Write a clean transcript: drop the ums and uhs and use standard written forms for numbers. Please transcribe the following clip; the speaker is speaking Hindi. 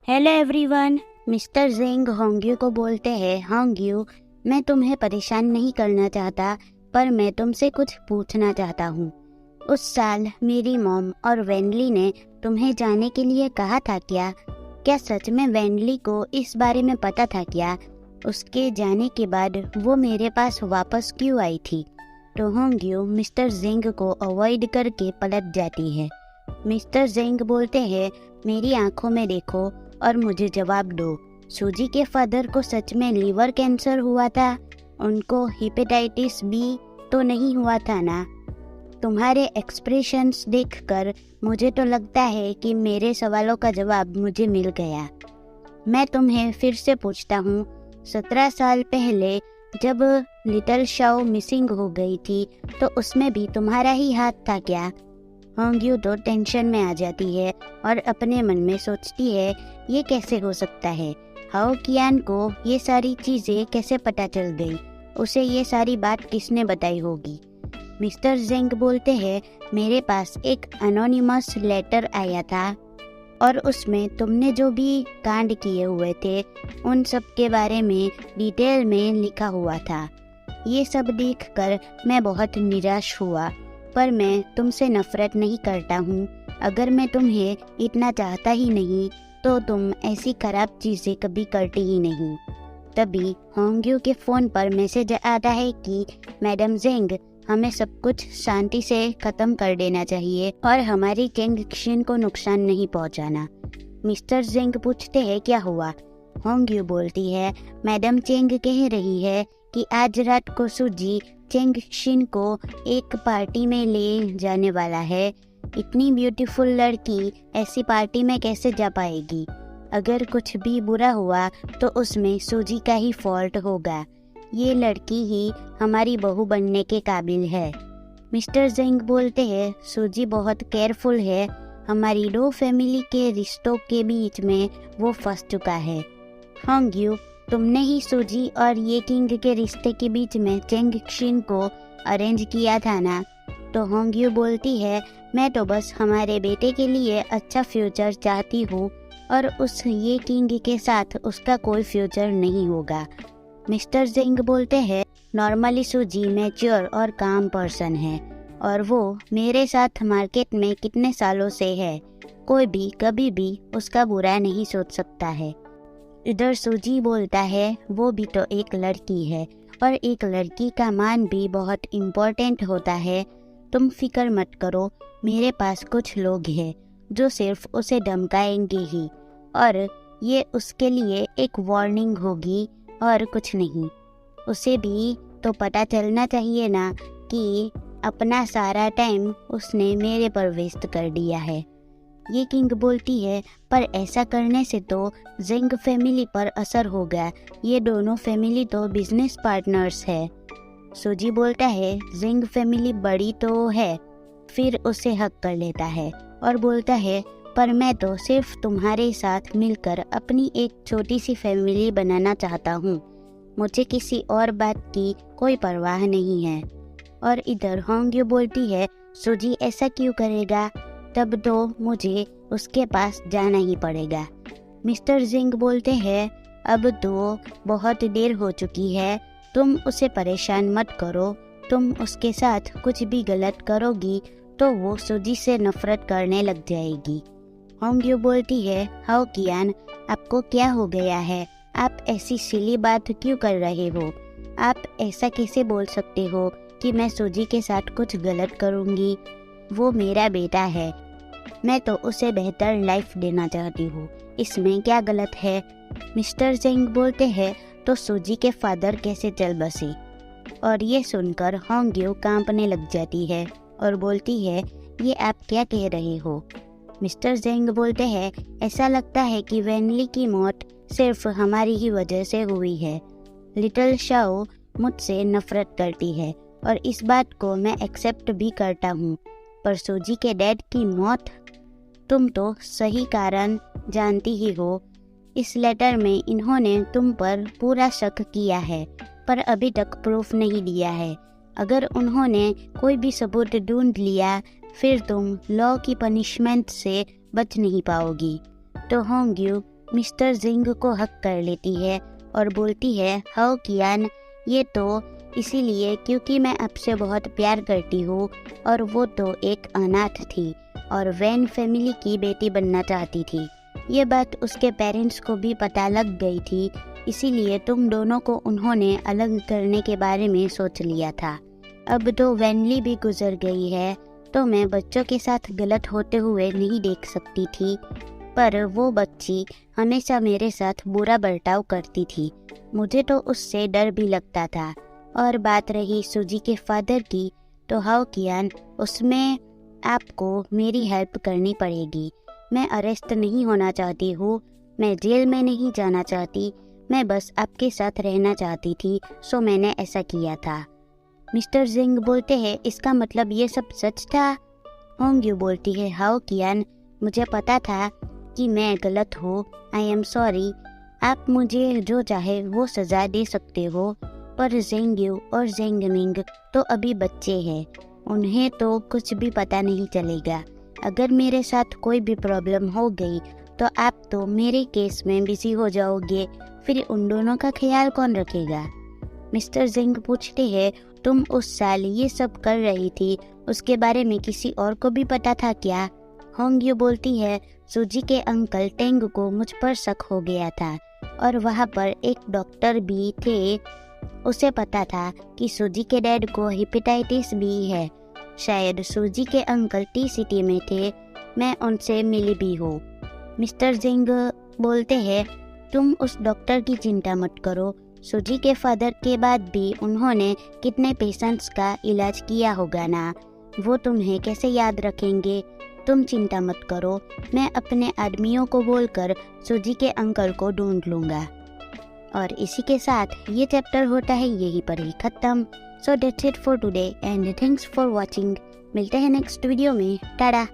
Hello everyone. मिस्टर जिंग होंग्यू को बोलते हैं, होंग्यू, मैं तुम्हें परेशान नहीं करना चाहता, पर मैं तुमसे कुछ पूछना चाहता हूँ। उस साल मेरी मॉम और वेनली ने तुम्हें जाने के लिए कहा था क्या? क्या सच में वेनली को इस बारे में पता था क्या? उसके जाने के बाद वो मेरे पास वापस क्यों आई थी? तो होंग्यू मिस्टर जिंग को अवॉइड करके पलट जाती है। मिस्टर जिंग बोलते हैं, मेरी आंखों में देखो और मुझे जवाब दो। सूजी के फादर को सच में लीवर कैंसर हुआ था? उनको हेपेटाइटिस बी तो नहीं हुआ था ना? तुम्हारे एक्सप्रेशंस देखकर मुझे तो लगता है कि मेरे सवालों का जवाब मुझे मिल गया। मैं तुम्हें फिर से पूछता हूँ, 17 साल पहले जब लिटिल शाओ मिसिंग हो गई थी तो उसमें भी तुम्हारा ही हाथ था क्या? होंग्यू तो टेंशन में आ जाती है और अपने मन में सोचती है, ये कैसे हो सकता है? हाओ कियान को ये सारी चीज़ें कैसे पता चल गई? उसे ये सारी बात किसने बताई होगी? मिस्टर जिंग बोलते हैं, मेरे पास एक अनोनिमस लेटर आया था और उसमें तुमने जो भी कांड किए हुए थे उन सब के बारे में डिटेल में लिखा हुआ था। ये सब देखकर मैं बहुत निराश हुआ, पर मैं तुमसे नफरत नहीं करता हूँ। अगर मैं तुम्हें इतना चाहता ही नहीं तो तुम ऐसी खराब चीज़ें कभी करती ही नहीं। तभी होंग्यू के फ़ोन पर मैसेज आता है कि मैडम जिंग, हमें सब कुछ शांति से ख़त्म कर देना चाहिए और हमारी किंग क्षिन को नुकसान नहीं पहुंचाना। मिस्टर जिंग पूछते हैं, क्या हुआ? होंग्यू बोलती है, मैडम चेंग कह रही है कि आज रात को सूजी चेंग क्षिन को एक पार्टी में ले जाने वाला है। इतनी ब्यूटीफुल लड़की ऐसी पार्टी में कैसे जा पाएगी? अगर कुछ भी बुरा हुआ तो उसमें सूजी का ही फॉल्ट होगा। ये लड़की ही हमारी बहू बनने के काबिल है। मिस्टर जिंग बोलते हैं, सूजी बहुत केयरफुल है। हमारी दो फैमिली के रिश्तों के बीच में वो फंस चुका है। होंग्यू, तुमने ही सूजी और ये किंग के रिश्ते के बीच में चेंग क्षिन को अरेंज किया था ना? तो होंग्यू बोलती है, मैं तो बस हमारे बेटे के लिए अच्छा फ्यूचर चाहती हूँ और उस ये किंग के साथ उसका कोई फ्यूचर नहीं होगा। मिस्टर जिंग बोलते हैं, नॉर्मली सूजी मैच्योर और काम पर्सन है और वो मेरे साथ मार्केट में कितने सालों से है। कोई भी कभी भी उसका बुरा नहीं सोच सकता है। इधर सूजी बोलता है, वो भी तो एक लड़की है और एक लड़की का मान भी बहुत इम्पोर्टेंट होता है। तुम फिक्र मत करो, मेरे पास कुछ लोग हैं जो सिर्फ उसे धमकाएंगे ही और ये उसके लिए एक वार्निंग होगी और कुछ नहीं। उसे भी तो पता चलना चाहिए ना कि अपना सारा टाइम उसने मेरे पर वेस्ट कर दिया है। ये किंग बोलती है, पर ऐसा करने से तो जिंग फैमिली पर असर होगा। ये दोनों फैमिली तो बिजनेस पार्टनर्स है। सूजी बोलता है, जिंग फैमिली बड़ी तो है, फिर उसे हक कर लेता है और बोलता है, पर मैं तो सिर्फ तुम्हारे साथ मिलकर अपनी एक छोटी सी फैमिली बनाना चाहता हूँ। मुझे किसी और बात की कोई परवाह नहीं है। और इधर होंग्यू बोलती है, सूजी ऐसा क्यों करेगा? तब तो मुझे उसके पास जाना ही पड़ेगा। मिस्टर जिंग बोलते हैं, अब तो बहुत देर हो चुकी है, तुम उसे परेशान मत करो। तुम उसके साथ कुछ भी गलत करोगी तो वो सूजी से नफरत करने लग जाएगी। होंग्यू बोलती है, हाओ कियान, आपको क्या हो गया है? आप ऐसी सिली बात क्यों कर रहे हो? आप ऐसा कैसे बोल सकते हो कि मैं सूजी के साथ कुछ गलत करूँगी? वो मेरा बेटा है, मैं तो उसे बेहतर लाइफ देना चाहती हूँ, इसमें क्या गलत है? मिस्टर जिंग बोलते हैं, तो सूजी के फादर कैसे चल बसे? और ये सुनकर होंग्यू कांपने लग जाती है और बोलती है, ये आप क्या कह रहे हो? मिस्टर जिंग बोलते हैं, ऐसा लगता है कि वेनली की मौत सिर्फ हमारी ही वजह से हुई है। लिटिल शाओ मुझसे नफरत करती है और इस बात को मैं एक्सेप्ट भी करता हूँ, पर सूजी के डैड की मौत, तुम तो सही कारण जानती ही हो। इस लेटर में इन्होंने तुम पर पूरा शक किया है, पर अभी तक प्रूफ नहीं दिया है। अगर उन्होंने कोई भी सबूत ढूंढ लिया फिर तुम लॉ की पनिशमेंट से बच नहीं पाओगी। तो होंग्यू मिस्टर जिंग को हक कर लेती है और बोलती है, हाउ कियान, ये तो इसीलिए क्योंकि मैं आपसे बहुत प्यार करती हूँ और वो तो एक अनाथ थी और वैन फैमिली की बेटी बनना चाहती थी। ये बात उसके पेरेंट्स को भी पता लग गई थी, इसीलिए तुम दोनों को उन्होंने अलग करने के बारे में सोच लिया था। अब तो वैनली भी गुजर गई है तो मैं बच्चों के साथ गलत होते हुए नहीं देख सकती थी, पर वो बच्ची हमेशा मेरे साथ बुरा बर्ताव करती थी। मुझे तो उससे डर भी लगता था। और बात रही सूजी के फादर की, तो हाउ कियान, उसमें आपको मेरी हेल्प करनी पड़ेगी। मैं अरेस्ट नहीं होना चाहती हूँ, मैं जेल में नहीं जाना चाहती, मैं बस आपके साथ रहना चाहती थी, सो मैंने ऐसा किया था। मिस्टर जिंग बोलते हैं, इसका मतलब ये सब सच था? होंग्यू बोलती है, हाउ कियान, मुझे पता था कि मैं गलत हूँ, आई एम सॉरी। आप मुझे जो चाहे वो सज़ा दे सकते हो, पर जेंग्यू और जेंगमिंग तो अभी बच्चे हैं, उन्हें तो कुछ भी पता नहीं चलेगा। अगर मेरे साथ कोई भी प्रॉब्लम हो गई तो आप तो मेरे केस में बिजी हो जाओगे, फिर उन दोनों का ख्याल कौन रखेगा? मिस्टर जिंग पूछते हैं, तुम उस साल ये सब कर रही थी, उसके बारे में किसी और को भी पता था क्या? होंग्यू बोलती है, सूजी के अंकल टेंग को मुझ पर शक हो गया था और वहाँ पर एक डॉक्टर भी थे, उसे पता था कि सूजी के डैड को हेपेटाइटिस बी है। शायद सूजी के अंकल टी सिटी में थे, मैं उनसे मिली भी हूँ। मिस्टर जिंग बोलते हैं, तुम उस डॉक्टर की चिंता मत करो, सूजी के फादर के बाद भी उन्होंने कितने पेशेंट्स का इलाज किया होगा ना, वो तुम्हें कैसे याद रखेंगे। तुम चिंता मत करो, मैं अपने आदमियों को बोलकर सूजी के अंकल को ढूंढ लूँगा। और इसी के साथ ये चैप्टर होता है यहीं पर ही खत्म। So that's it for today and thanks for watching. मिलते हैं नेक्स्ट वीडियो में। टाटा।